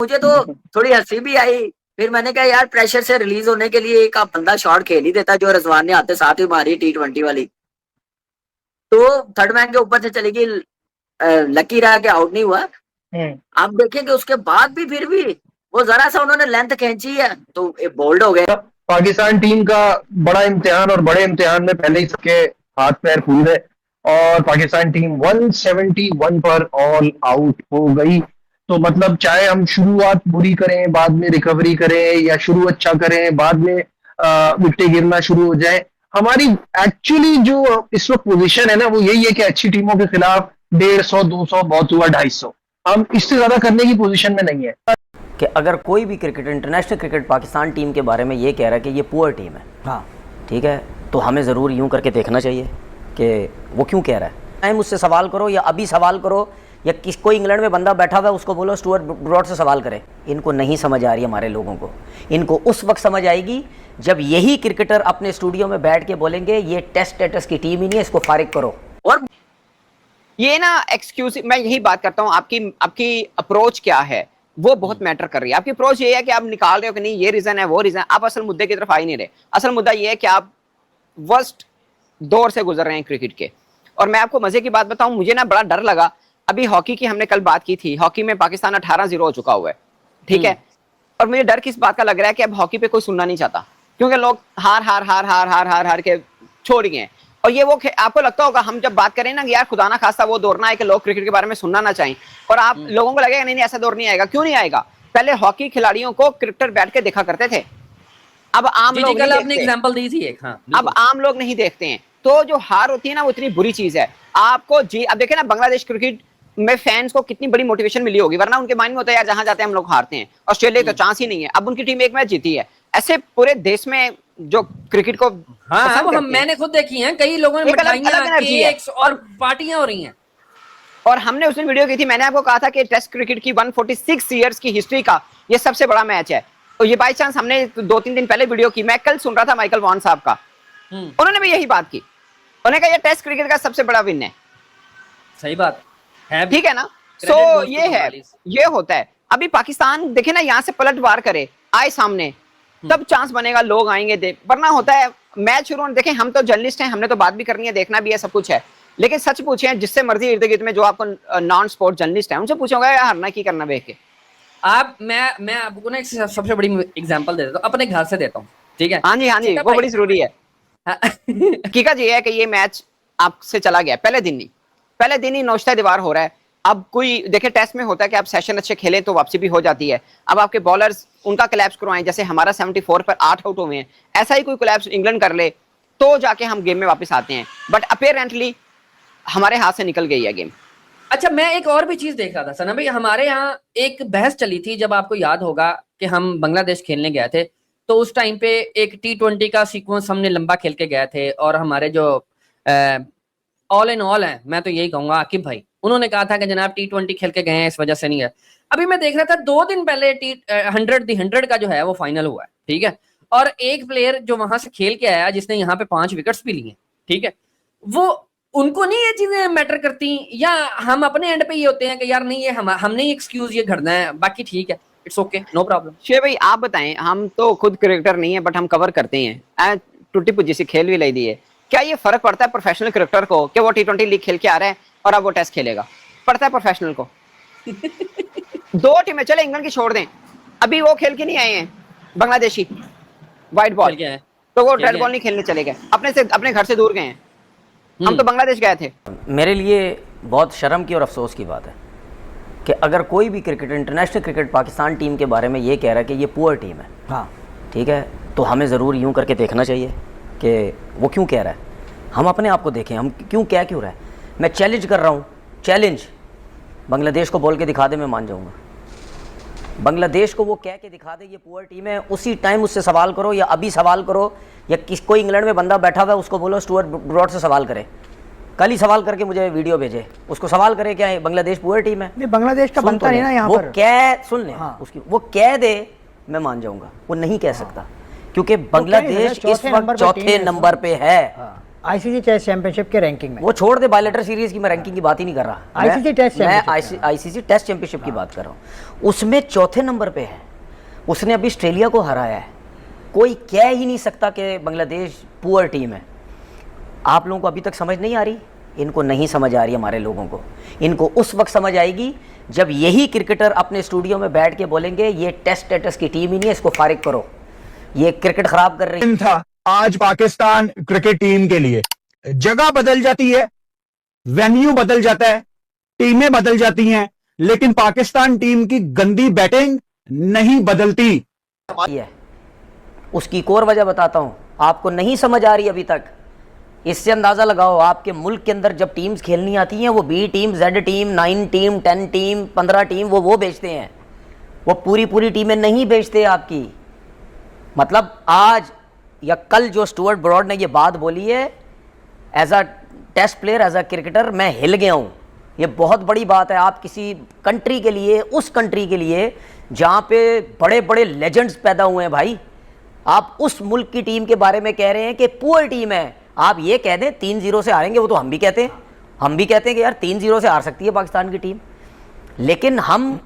मुझे तो थोड़ी हंसी भी आई। फिर मैंने कहा यार प्रेशर से रिलीज होने के लिए एक आप बंदा शॉट खेल ही देता, जो रिजवान ने आते साथ ही मारी T20 वाली, तो थर्ड मैन के ऊपर से चली गई। लकी रहा कि आउट नहीं हुआ। आप देखेंगे उसके बाद भी फिर भी वो जरा सा उन्होंने लेंथ खींची है तो बोल्ड हो गए। पाकिस्तान टीम का बड़ा इम्तिहान, और बड़े इम्तिहान में पहले ही सबके हाथ पैर फूल गए और पाकिस्तान टीम 171 पर ऑल आउट हो गई। तो मतलब चाहे हम शुरुआत बुरी करें बाद में रिकवरी करें, या शुरू अच्छा करें बाद में विकेटें गिरना शुरू हो जाए, हमारी एक्चुअली जो इस वक्त पोजीशन है ना वो यही है कि अच्छी टीमों के खिलाफ 150 200 बहुत हुआ 250, हम इससे ज्यादा करने की पोजीशन में नहीं है। कि अगर कोई भी cricketer international cricket Pakistan team के बारे में ये कह रहा है कि ये पुअर टीम है, हाँ ठीक है, तो हमें ज़रूर यूं करके देखना चाहिए कि वो क्यों कह रहा है। चाहे मुझसे सवाल करो या अभी सवाल करो, या किस कोई इंग्लैंड में बंदा बैठा हुआ है उसको बोलो स्टुअर्ट ब्रॉड से सवाल करे। इनको नहीं समझ आ रही है हमारे लोगों को। इनको उस वक्त समझ आएगी जब यही क्रिकेटर अपने स्टूडियो में बैठ के बोलेंगे ये टेस्ट स्टेटस की टीम ही नहीं है, इसको फारिग करो। और ये ना एक्सक्यूज, मैं यही बात करता हूँ, आपकी अप्रोच क्या है वो बहुत मैटर कर रही है। आपकी अप्रोच ये है कि आप निकाल रहे हो कि नहीं ये रीजन है वो रीजन, आप असल मुद्दे की तरफ आ ही नहीं रहे। असल मुद्दा ये है कि आप वर्स्ट दौर से गुजर रहे हैं क्रिकेट के। और मैं आपको मजे की बात बताऊं, मुझे ना बड़ा डर लगा। अभी हॉकी की हमने कल बात की थी, हॉकी में पाकिस्तान 18-0 हो चुका हुआ है, ठीक है। और मुझे डर किस बात का लग रहा है कि अब हॉकी पे कोई सुनना नहीं चाहता, क्योंकि लोग हार हार हार हार हार हार हार के छोड़ गए हैं। और ये वो आपको लगता होगा हम जब बात करें ना कि यार खुदा ना खास्ता वो दौर ना है कि लोग क्रिकेट के बारे में सुनना ना चाहें, और आप लोगों को लगेगा नहीं नहीं ऐसा दौर नहीं आएगा। क्यों नहीं आएगा? पहले हॉकी खिलाड़ियों को क्रिकेटर बैठ के देखा करते थे, अब आम लोग कल आपने एग्जांपल दी थी एक, हाँ, अब आम लोग नहीं देखते हैं। तो जो हार होती है ना वो इतनी बुरी चीज है आपको जी। अब देखे ना बांग्लादेश क्रिकेट में फैंस को कितनी बड़ी मोटिवेशन मिली होगी, वरना उनके माइंड में होता है यार जहां जाते हैं हम लोग हारते हैं। ऑस्ट्रेलिया तो चांस ही नहीं है, अब उनकी टीम एक मैच जीती है। ऐसे पूरे देश में जो क्रिकेट को हाँ, मैंने खुद देखी है, कई लोगों ने मिठाइयां केक्स और पार्टियां हो रही हैं। और हमने उस दिन वीडियो की थी, मैंने आपको कहा था कि टेस्ट क्रिकेट की 146 इयर्स की हिस्ट्री का ये सबसे बड़ा मैच है। तो ये बाई चांस हमने 2-3 दिन पहले वीडियो की, मैं कल सुन रहा था माइकल वॉन साहब का, उन्होंने भी यही बात की। उन्होंने कहा ये टेस्ट क्रिकेट का सबसे बड़ा विन है। सही बात है, ठीक है ना। सो ये है, ये होता है। अभी पाकिस्तान देखे ना यहाँ से पलटवार करे आए सामने, तब चांस बनेगा, लोग आएंगे दे, वरना होता है मैच शुरू होने। देखें हम तो जर्नलिस्ट हैं, हमने तो बात भी करनी है, देखना भी है, सब कुछ है, लेकिन सच पूछे जिससे मर्जी इर्द गिर्द में जो आपको नॉन स्पोर्ट जर्नलिस्ट है उनसे पूछूंगा यार हारना की करना देख के आप। मैं आपको ना एक सबसे बड़ी एग्जांपल दे देता हूँ, अपने घर से देता हूँ, ठीक है। हाँ जी हाँ जी, वो बड़ी जरूरी है। हकीकत ये है कि ये मैच आपसे चला गया पहले दिन ही नौश्ता दीवार हो रहा है। अब कोई देखे टेस्ट में होता है कि आप सेशन अच्छे खेलें तो वापसी भी हो जाती है। अब आपके बॉलर्स उनका कोलैप्स करवाएं, जैसे हमारा 74 पर 8 आउट हुए हैं, ऐसा ही कोई कोलैप्स इंग्लैंड कर ले तो जाके हम गेम में वापस आते हैं। बट अपेरेंटली हमारे हाथ से निकल गई है गेम। अच्छा, मैं एक और भी चीज देख रहा था सना भाई, हमारे यहाँ एक बहस चली थी, जब आपको याद होगा कि हम बांग्लादेश खेलने गए थे, तो उस टाइम पे एक T20 का सीक्वेंस हमने लंबा खेल के गए थे, और हमारे जो ऑल इन ऑल है, मैं तो यही कहूंगा आकिब भाई, उन्होंने कहा था कि जनाब T20 खेल के गए हैं इस वजह से नहीं है। अभी मैं देख रहा था 2 दिन पहले 100 का जो है वो फाइनल हुआ है, ठीक है। और एक प्लेयर जो वहां से खेल के आया जिसने यहाँ पे 5 विकेट्स भी लिए, ठीक है, वो उनको नहीं ये चीजें मैटर करती, या हम अपने एंड पे ये होते हैं कि यार नहीं ये हमने ही एक्सक्यूज ये करना है, बाकी ठीक है, इट्स ओके, नो प्रॉब्लम। शेर भाई आप बताएं, हम तो खुद क्रिकेटर नहीं है बट हम कवर करते हैं, टूटी पुजी से खेल भी लाई दी है, क्या ये फर्क पड़ता है प्रोफेशनल क्रिकेटर को कि वो T20 लीग खेल के आ रहा है और अब वो टेस्ट खेलेगा? पड़ता है प्रोफेशनल को। 2 टीमें चले इंग्लैंड की छोड़ दें, अभी वो खेल के नहीं आए हैं बांग्लादेशी व्हाइट बॉल, तो वो रेड बॉल नहीं खेलने चले गए, अपने घर से दूर गए हैं। हम तो बांग्लादेश गए थे। मेरे लिए बहुत शर्म की और अफसोस की बात है कि अगर कोई भी cricketer international cricket Pakistan team के बारे में ये कह रहा है कि ये पुअर टीम है, हाँ ठीक है, तो हमें ज़रूर यूं करके देखना चाहिए कि वो क्यों कह रहा है। हम अपने आप को देखें, हम क्यों रहा है। मैं चैलेंज कर रहा हूँ, चैलेंज बांग्लादेश को बोल के दिखा दे, मैं मान जाऊँगा। बांग्लादेश को वो कह के दिखा दे ये पुअर टीम है, उसी टाइम उससे सवाल करो, या अभी सवाल करो, या कोई इंग्लैंड में बंदा बैठा हुआ है उसको बोलो स्टुअर्ट ब्रॉड से सवाल करे, कल ही सवाल करके मुझे वीडियो भेजे, उसको सवाल करे क्या है बांग्लादेश पुअर टीम है। नहीं, बांग्लादेश का बनता नहीं ना यहाँ पर। वो कह सुन ले, हाँ। उसकी वो कह दे मैं मान जाऊंगा, वो नहीं कह सकता, क्योंकि बांग्लादेश इस वक्त चौथे नंबर पे है। आईसीसी टेस्ट चैंपियनशिप के रैंकिंग में। वो छोड़ दे, बायलेटर सीरीज की मैं रैंकिंग की बात ही नहीं कर रहा। आईसीसी टेस्ट मैं चैंपियनशिप आईसीसी टेस्ट चैंपियनशिप की बात कर रहा हूँ। उसमें चौथे नंबर पे है, उसने अभी ऑस्ट्रेलिया को हराया है। कोई कह ही नहीं सकता कि बांग्लादेश पुअर टीम है। आप लोगों को अभी तक समझ नहीं आ रही, इनको नहीं समझ आ रही हमारे लोगों को। इनको उस वक्त समझ आएगी जब यही क्रिकेटर अपने स्टूडियो में बैठ के बोलेंगे ये टेस्ट स्टेटस की टीम ही नहीं है, इसको फारिग करो, ये क्रिकेट खराब कर रही है। था आज पाकिस्तान क्रिकेट टीम के लिए जगह बदल जाती है, वेन्यू बदल जाता है, टीमें बदल जाती हैं, लेकिन पाकिस्तान टीम की गंदी बैटिंग नहीं बदलती है। उसकी एक और वजह बताता हूं, आपको नहीं समझ आ रही अभी तक। इससे अंदाजा लगाओ, आपके मुल्क के अंदर जब टीम्स खेलनी आती हैं, वो B team, Z team, 9 team, 10 team, 15 team, वो बेचते हैं। वो पूरी टीमें नहीं बेचते आपकी। मतलब आज या कल जो स्टुअर्ट ब्रॉड ने ये बात बोली है, as a test player, as a cricketer मैं हिल गया हूँ। ये बहुत बड़ी बात है। आप किसी कंट्री के लिए, उस कंट्री के लिए जहाँ पे बड़े बड़े लेजेंड्स पैदा हुए हैं भाई, आप उस मुल्क की टीम के बारे में कह रहे हैं कि पुअर टीम है। आप ये कह दें 3-0 से हारेंगे, वो तो हम भी कहते हैं। हम भी कहते हैं कि यार 3-0 से हार सकती है पाकिस्तान की टीम, लेकिन हम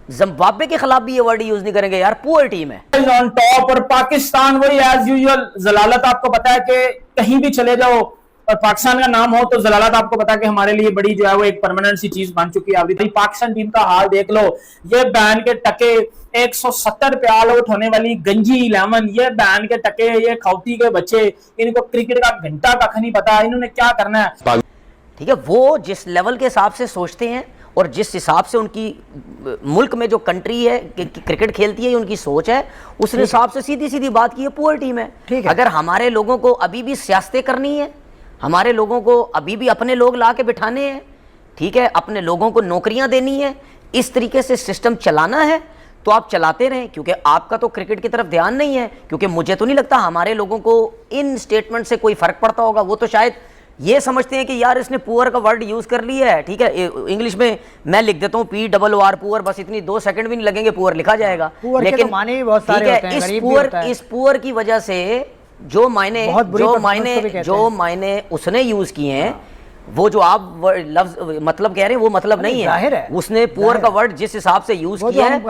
जिम्बाब्वे के खिलाफ भी ये वर्ड यूज नहीं करेंगे यार पुअर टीम है। ऑन टॉप और पाकिस्तान वही एज यूजुअल जलालत। आपको पता है कि कहीं भी चले जाओ और पाकिस्तान का नाम हो तो जलालत आपको पता है कि हमारे लिए बड़ी जो है वो एक परमानेंट सी चीज बन चुकी है। अभी पाकिस्तान टीम का हाल देख लो, ये बैन के टके 170 पे ऑल आउट होने वाली गंजी 11, ये बैन के टके, ये खौती के बच्चे, इनको क्रिकेट का घंटा कख नहीं पता, इन्होंने क्या करना है। ठीक है, वो जिस लेवल के हिसाब से सोचते हैं और जिस हिसाब से उनकी मुल्क में जो कंट्री है क्रिकेट खेलती है, उनकी सोच है, उस हिसाब से सीधी सीधी बात की है पुअर टीम है। ठीक है। अगर हमारे लोगों को अभी भी सियासतें करनी है, हमारे लोगों को अभी भी अपने लोग ला के बिठाने हैं, ठीक है, अपने लोगों को नौकरियां देनी है, इस तरीके से सिस्टम चलाना है, तो आप चलाते रहें। क्योंकि आपका तो क्रिकेट की तरफ ध्यान नहीं है। क्योंकि मुझे तो नहीं लगता हमारे लोगों को इन स्टेटमेंट से कोई फर्क पड़ता होगा। वो तो शायद ये समझते हैं कि यार इसने पुअर का वर्ड यूज कर लिया है, ठीक है, इंग्लिश में मैं लिख देता हूँ PRR पुअर, बस इतनी 2 सेकंड भी नहीं लगेंगे, पुअर लिखा जाएगा। लेकिन माने भी बहुत सारे होते हैं, गरीब भी होता है। इस पुअर की वजह से जो मायने उसने यूज किए हैं, वो जो आप लफ्ज मतलब कह रहे हैं वो मतलब नहीं है। उसने पुअर का वर्ड जिस हिसाब से यूज किया है वो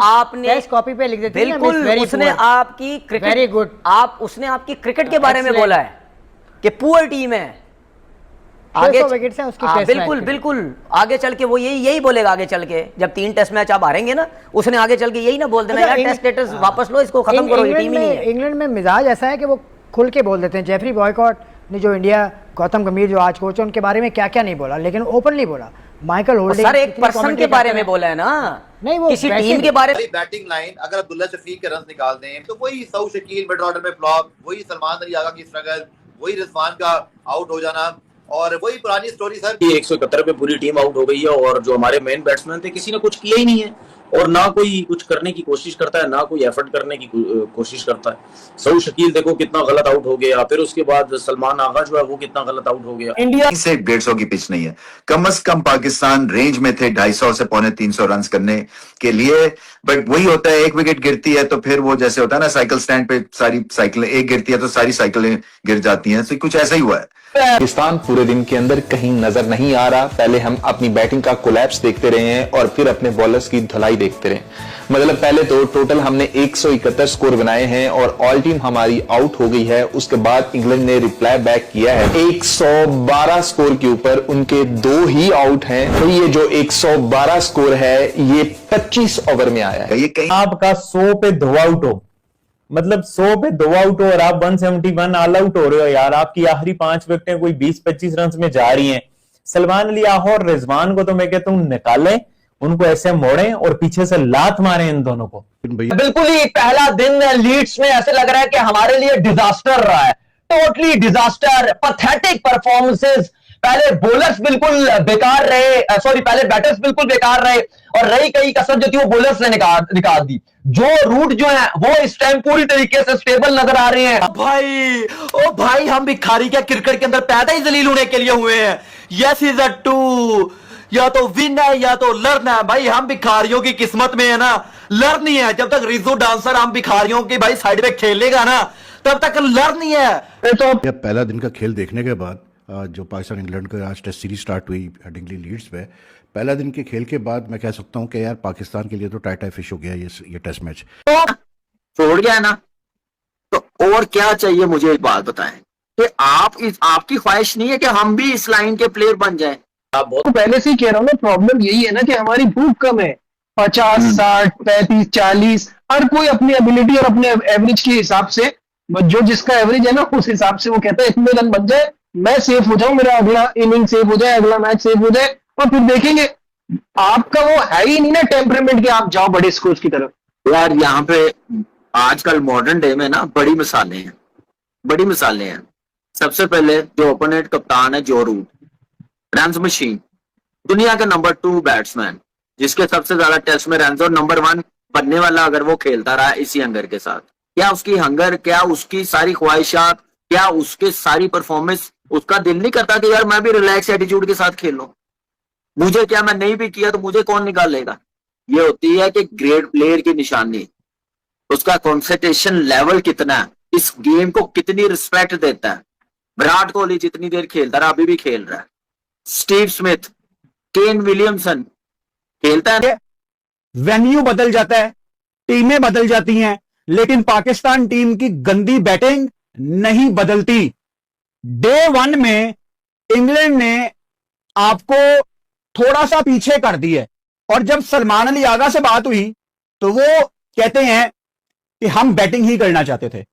आपने कॉपी पे लिख देते हैं। बिल्कुल, उसने आपकी क्रिकेट, वेरी गुड, उसने आपकी क्रिकेट के बारे में बोला है कि पुअर टीम है। आगे बिल्कुल आगे चल के वो यही बोलेगा। आगे चल के जब 3 टेस्ट मैच आप हारेंगे ना, उसने आगे चल के यही ना बोल देना यार टेस्ट स्टेटस वापस लो, इसको खत्म करो, ये टीम ही नहीं है। इंग्लैंड में मिजाज ऐसा है कि वो खुल के बोल देते हैं। जेफरी बॉयकॉट ने जो इंडिया, गौतम गंभीर जो आज कोच है, उनके बारे में क्या क्या नहीं बोला, लेकिन ओपनली बोला। माइकल होल्डिंग सर एक पर्सन के बारे में बोला है ना, नहीं वो किसी टीम के बारे में। बैटिंग लाइन अगर अब्दुल्ला शफीक के रन निकाल दें तो वही सऊ शकील मिड ऑर्डर में फ्लॉप, वही सलमान अली आगा की स्ट्रगल, वही रिजवान का आउट हो जाना, और वही पुरानी स्टोरी सर। 171 पे पूरी टीम आउट हो गई है और जो हमारे मेन बैट्समैन थे किसी ने कुछ किया ही नहीं है, और ना कोई कुछ करने की कोशिश करता है, ना कोई एफर्ट करने की कोशिश करता है। सऊ शकील देखो कितना गलत आउट हो गया, फिर उसके बाद सलमान आगा जो है वो कितना गलत आउट हो गया। इंडिया से 150 की पिच नहीं है, कम से कम पाकिस्तान रेंज में थे 250 से 350 रन करने के लिए। बट वही होता है, एक विकेट गिरती है तो फिर वो जैसे होता है ना साइकिल स्टैंड पे सारी साइकिलें, एक गिरती है तो सारी साइकिलें गिर जाती हैं, तो कुछ ऐसा ही हुआ है। पाकिस्तान पूरे दिन के अंदर कहीं नजर नहीं आ रहा। पहले हम अपनी बैटिंग का कोलैप्स देखते रहे हैं और फिर अपने बॉलर्स की धुलाई देखते रहे। मतलब पहले तो टोटल हमने 171 स्कोर बनाए हैं और ऑल टीम हमारी आउट हो गई है। उसके बाद इंग्लैंड ने रिप्लाई बैक किया है 112 स्कोर के ऊपर, उनके 2 ही आउट हैं। तो ये जो 112 स्कोर है ये 25 ओवर में आया है। ये कहीं आपका 100 पे 2 आउट हो, मतलब 100 पे 2 आउट हो और आप 171 ऑल आउट हो रहे हो यार। आपकी आखिरी 5 विकेटें कोई 20-25 रन में जा रही हैं। सलमान अली आहो और रिजवान को तो मैं कहता हूं निकालें, उनको ऐसे मोड़ें और पीछे से लात मारें इन दोनों को। बिल्कुल ही पहला दिन लीड्स में ऐसे लग रहा है कि हमारे लिए डिजास्टर रहा है, टोटली डिजास्टर, पैथेटिक परफॉर्मेंसेस। पहले बॉलर्स बिल्कुल बेकार रहे, पहले बैटर्स बिल्कुल बेकार रहे, और रही कई कसर जो थी वो बॉलर्स ने निकाल दी। जो रूट जो है वो इस टाइम पूरी तरीके से स्टेबल नजर आ रहे हैं। ओ भाई हम भिखारी क्या क्रिकेट के अंदर पैदा ही जलील होने के लिए हुए हैं। यस इज अ टू, या तो विन है या तो लर्न है। भाई हम भिखारियों की किस्मत में है ना लर्न नहीं है। जब तक रिजो डांसर हम भिखारियों की भाई साइड में खेलेगा ना, तब तक लर्न नहीं है। तो यह पहला दिन का खेल देखने के बाद जो पाकिस्तान इंग्लैंड का आज टेस्ट सीरीज स्टार्ट हुई हेडिंगली लीड्स पे, पहला दिन के खेल के बाद मैं कह सकता हूं कि यार पाकिस्तान के लिए तो टाई फिश हो गया ये टेस्ट मैच। छोड़ गया ना, तो और क्या चाहिए मुझे एक बात बताएं कि आपकी ख्वाहिश नहीं है कि हम भी इस लाइन के प्लेयर बन जाएं? आप बहुत तो पहले से ही कह रहा हूँ ना, प्रॉब्लम यही है ना कि हमारी भूख कम है। 50, 60, 35, 40 हर कोई अपनी एबिलिटी और अपने एवरेज के हिसाब से, जो जिसका एवरेज है ना उस हिसाब से वो कहता है इतने रन बन जाए, मैं सेफ हो जाऊं, मेरा अगला इनिंग सेफ हो जाए, अगला मैच सेफ हो जाए, और फिर देखेंगे। आपका वो है ही नहीं ना टेम्परामेंट कि आप जाओ बड़े स्कोर्स की तरफ। यार यहाँ पे आजकल मॉडर्न डे में ना बड़ी मिसालें हैं। सबसे पहले जो ओपोनेंट कप्तान है जो रूट, रन्स मशीन, दुनिया का नंबर 2 बैट्समैन, जिसके सबसे ज्यादा टेस्ट में रन्स, और नंबर 1 बनने वाला अगर वो खेलता रहा इसी हंगर के साथ, क्या उसकी हंगर, क्या उसकी सारी ख्वाहिशात, क्या उसके सारी परफॉर्मेंस, उसका दिल नहीं करता कि यार मैं भी रिलैक्स एटीट्यूड के साथ खेल लूं? मुझे क्या, मैं नहीं भी किया तो मुझे कौन निकाल लेगा? ये होती है कि ग्रेट प्लेयर की निशानी, उसका कॉन्सेंट्रेशन लेवल कितना है, इस गेम को कितनी रिस्पेक्ट देता है। विराट कोहली जितनी देर खेलता रहा अभी भी खेल रहा है, स्टीव स्मिथ, केन विलियमसन खेलता है। वेन्यू बदल जाता है, टीमें बदल जाती हैं, लेकिन पाकिस्तान टीम की गंदी बैटिंग नहीं बदलती। डे 1 में इंग्लैंड ने आपको थोड़ा सा पीछे कर दिया, और जब सलमान अली आगा से बात हुई तो वो कहते हैं कि हम बैटिंग ही करना चाहते थे।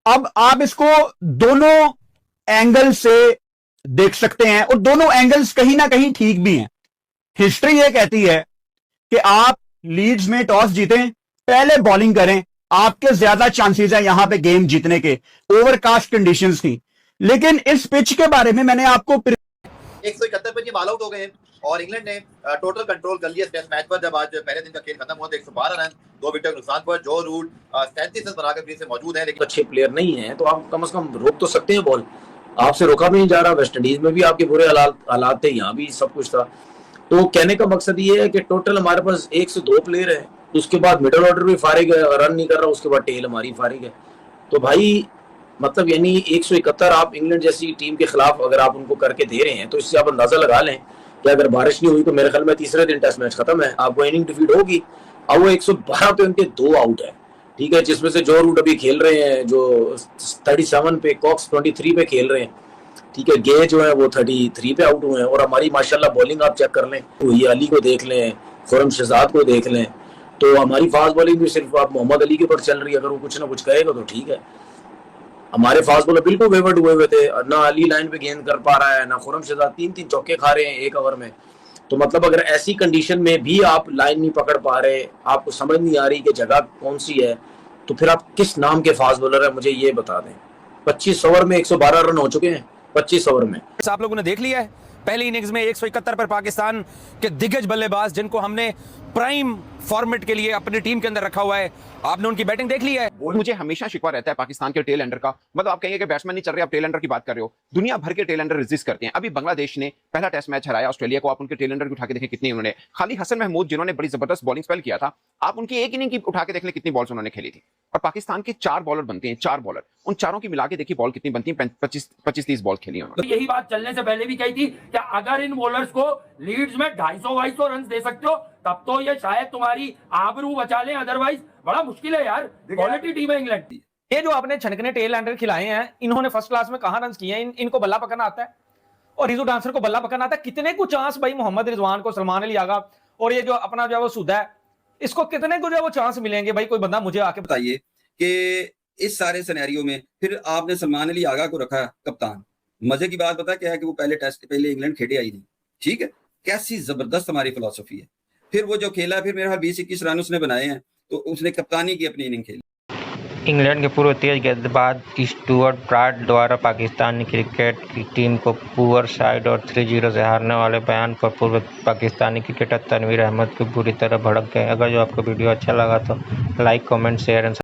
अब आप इसको दोनों एंगल से देख सकते हैं, और दोनों एंगल्स कहीं ना कहीं ठीक भी हैं। हिस्ट्री ये कहती है कि आप लीड्स में टॉस जीतें, पहले बॉलिंग करें, आपके ज्यादा चांसेस हैं यहां पे गेम जीतने के। ओवरकास्ट कंडीशंस थी, लेकिन इस पिच के बारे में मैंने आपको 171 पर ये ऑल आउट हो गए और इंग्लैंड ने टोटल कंट्रोल कर लिया टेस्ट मैच पर। जब आज पहले दिन का खेल खत्म हुआ तो 112 रन 2 विकेट नुकसान पर जो रूट 37 रन बनाकर फिर से मौजूद है, लेकिन अच्छे प्लेयर नहीं है तो आप कम से कम रोक तो सकते हैं बॉल। आपसे रोका भी नहीं जा रहा। वेस्ट इंडीज में भी आपके बुरे हालात थे, यहाँ भी सब कुछ था। तो कहने का मकसद ये है कि टोटल हमारे पास 1 से 2 प्लेयर है, उसके बाद मिडिल ऑर्डर भी फारिग है, रन नहीं कर रहा, उसके बाद टेल हमारी फारिग है। तो भाई मतलब यानी 171 आप इंग्लैंड जैसी टीम के खिलाफ अगर आप उनको करके दे रहे हैं तो इससे आप अंदाजा लगा लें कि अगर बारिश नहीं हुई तो मेरे ख्याल में तीसरे दिन टेस्ट मैच खत्म है, आपको इनिंग डिफीट होगी। अब वो 112 पे उनके 2 आउट है, ठीक है, जिसमें से जो रूट अभी खेल रहे हैं जो 37 पे, कॉक्स 23 पे खेल रहे हैं, ठीक है, गे जो है वो 33 पे आउट हुए हैं। और हमारी माशाल्लाह बॉलिंग आप चेक कर लें, तो ये अली को देख लें, खुरम शहजाद को देख लें, तो हमारी फास्ट बॉलिंग भी सिर्फ आप मोहम्मद अली के ऊपर चल रही है। अगर वो कुछ ना कुछ कहेगा तो ठीक है। हमारे फास्ट बॉलर बिल्कुल वेवर्ड हुए हुए थे, ना अली लाइन पे गेंद कर पा रहा है, ना खुरम शहजाद 3-3 चौके खा रहे हैं 1 ओवर में। तो मतलब अगर ऐसी कंडीशन में भी आप लाइन नहीं पकड़ पा रहे, आपको समझ नहीं आ रही कि जगह कौन सी है, तो फिर आप किस नाम के फास्ट बॉलर है मुझे ये बता दें। 25 ओवर में 112 रन हो चुके हैं, 25 ओवर में। आप लोगों ने देख लिया है पहली इनिंग्स में 171 पर पाकिस्तान के दिग्गज बल्लेबाज जिनको हमने प्राइम फॉर्मेट के लिए अपनी टीम के अंदर रखा हुआ है, आपने उनकी बैटिंग देख ली है। मुझे हमेशा शिकवा रहता है पाकिस्तान के टेल एंडर का, मतलब आप कहिए कि बैट्समैन नहीं चल रहे, आप टेल एंडर की बात कर रहे हो। दुनिया भर के टेल एंडर रेजिस्ट करते हैं। अभी बांग्लादेश ने पहला टेस्ट मैच हराया ऑस्ट्रेलिया को, आप उनके टेल एंडर की उठा के देखें कितनी उन्होंने, खाली हसन महमूद जिन्होंने बड़ी जबरदस्त बॉलिंग स्पेल किया था, आप उनकी एक इनिंग की उठा के देख लें कितनी बॉल्स उन्होंने खेली थी। और पाकिस्तान के 4 बॉलर बनते हैं, 4 बॉलर, उन चारों की मिला के देखिए बॉल कितनी बनती है, 25-30 बॉल खेली उन्होंने। यही बात चलने से पहले भी कही थी कि अगर इन बॉलर्स को लीड्स में 250-250 रन दे सकते हो तब तो ये शायद तुम्हारी आबरू बचा लें, अदरवाइज बड़ा मुश्किल है यार। क्वालिटी टीम है इंग्लैंड की। ये जो आपने छनकने टेल एंडर खिलाए हैं, इन्होंने फर्स्ट क्लास में कहां रन किए हैं, इनको बल्ला पकड़ना आता है और रिजू डांसर को बल्ला पकड़ना आता है। कितने को चांस भाई मोहम्मद रिजवान को, सलमान अली आगा और ये जो अपना जो है वो सुधा है, इसको कितने को जो है वो चांस मिलेंगे भाई? कोई बंदा मुझे आके बताइए कि इस सारे सिनेरियो में फिर आपने सलमान अली आगा को रखा कप्तान। मजे की बात पता क्या है कि वो पहले इंग्लैंड खेले आई नहीं, ठीक है, कैसी जबरदस्त हमारी फिलॉसफी है। फिर वो जो खेला, फिर मेरे ख्याल 20-21 रन उसने बनाए हैं, तो उसने कप्तानी की अपनी इनिंग खेली। इंग्लैंड के पूर्व तेज गेंदबाज स्टुअर्ट ब्रॉड द्वारा पाकिस्तानी क्रिकेट की टीम को पुअर साइड और 3-0 से हारने वाले बयान पर पूर्व पाकिस्तानी क्रिकेटर तनवीर अहमद को बुरी तरह भड़क गए। अगर जो आपको वीडियो अच्छा लगा तो लाइक, कमेंट, शेयर एंड